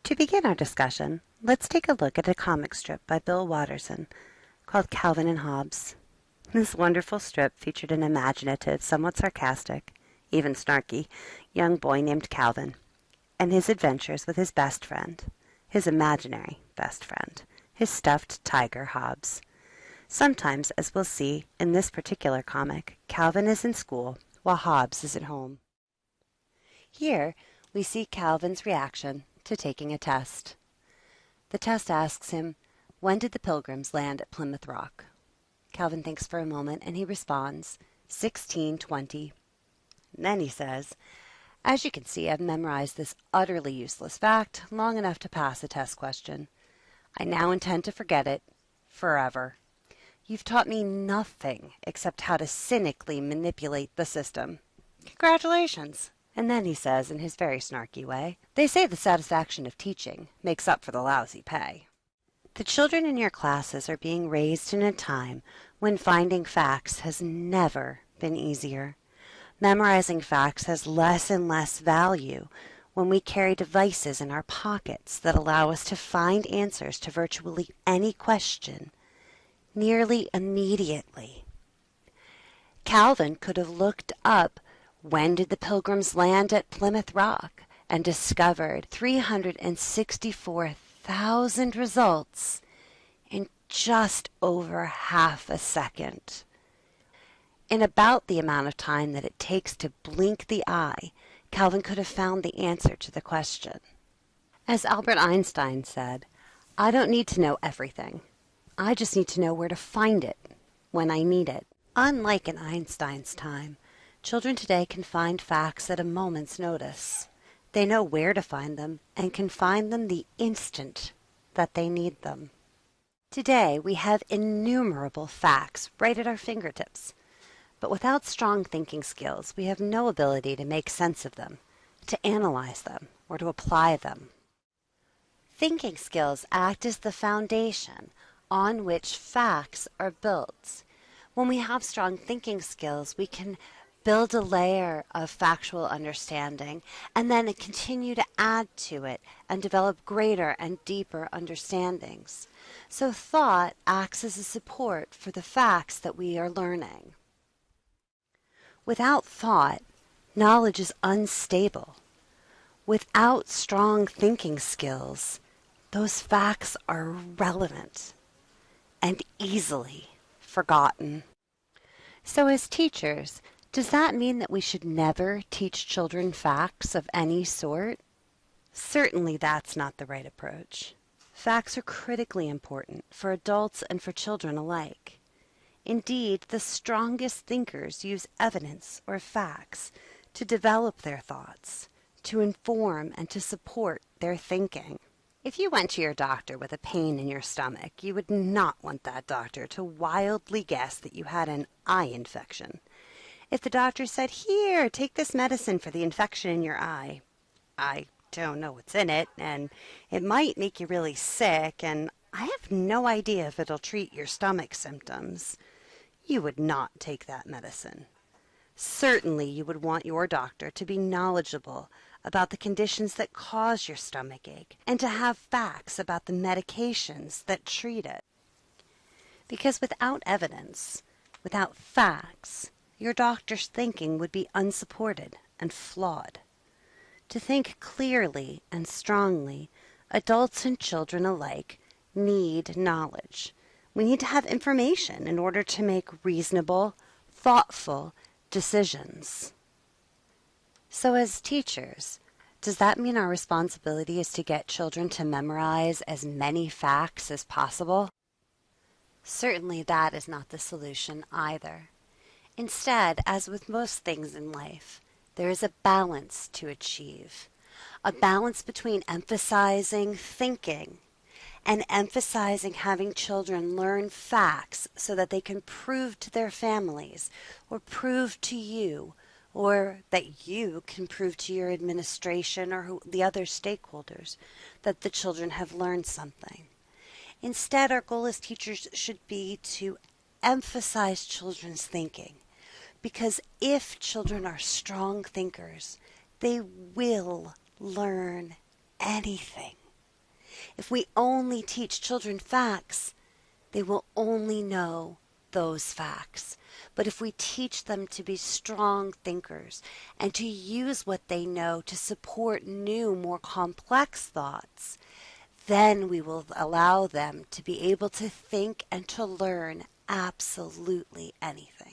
To begin our discussion, let's take a look at a comic strip by Bill Watterson called Calvin and Hobbes. This wonderful strip featured an imaginative, somewhat sarcastic, even snarky, young boy named Calvin, and his adventures with his best friend, his imaginary best friend, his stuffed tiger Hobbes. Sometimes, as we'll see in this particular comic, Calvin is in school while Hobbes is at home. Here, we see Calvin's reaction to taking a test. The test asks him, "When did the Pilgrims land at Plymouth Rock?" Calvin thinks for a moment and he responds, 1620. Then he says, "As you can see, I've memorized this utterly useless fact long enough to pass a test question. I now intend to forget it forever. You've taught me nothing except how to cynically manipulate the system. Congratulations." And then he says in his very snarky way, "They say the satisfaction of teaching makes up for the lousy pay." The children in your classes are being raised in a time when finding facts has never been easier. Memorizing facts has less and less value when we carry devices in our pockets that allow us to find answers to virtually any question nearly immediately. Calvin could have looked up "When did the Pilgrims land at Plymouth Rock?" and discovered 364,000 results in just over half a second. In about the amount of time that it takes to blink the eye, Calvin could have found the answer to the question. As Albert Einstein said, "I don't need to know everything. I just need to know where to find it when I need it." Unlike in Einstein's time, children today can find facts at a moment's notice. They know where to find them and can find them the instant that they need them. Today, we have innumerable facts right at our fingertips, but without strong thinking skills, we have no ability to make sense of them, to analyze them, or to apply them. Thinking skills act as the foundation on which facts are built. When we have strong thinking skills, we can build a layer of factual understanding and then continue to add to it and develop greater and deeper understandings. So thought acts as a support for the facts that we are learning. Without thought, knowledge is unstable. Without strong thinking skills, those facts are irrelevant and easily forgotten. So as teachers, does that mean that we should never teach children facts of any sort? Certainly that's not the right approach. Facts are critically important for adults and for children alike. Indeed, the strongest thinkers use evidence or facts to develop their thoughts, to inform and to support their thinking. If you went to your doctor with a pain in your stomach, you would not want that doctor to wildly guess that you had an eye infection. If the doctor said, "Here, take this medicine for the infection in your eye," "I don't know what's in it, and it might make you really sick, and I have no idea if it'll treat your stomach symptoms," you would not take that medicine. Certainly you would want your doctor to be knowledgeable about the conditions that cause your stomach ache and to have facts about the medications that treat it. Because without evidence, without facts, your doctor's thinking would be unsupported and flawed. To think clearly and strongly, adults and children alike need knowledge. We need to have information in order to make reasonable, thoughtful decisions. So as teachers, does that mean our responsibility is to get children to memorize as many facts as possible? Certainly that is not the solution either. Instead, as with most things in life, there is a balance to achieve. A balance between emphasizing thinking and emphasizing having children learn facts so that they can prove to their families or prove to you or that you can prove to your administration or the other stakeholders that the children have learned something. Instead, our goal as teachers should be to emphasize children's thinking, because if children are strong thinkers, they will learn anything. If we only teach children facts, they will only know those facts. But if we teach them to be strong thinkers and to use what they know to support new, more complex thoughts, then we will allow them to be able to think and to learn absolutely anything.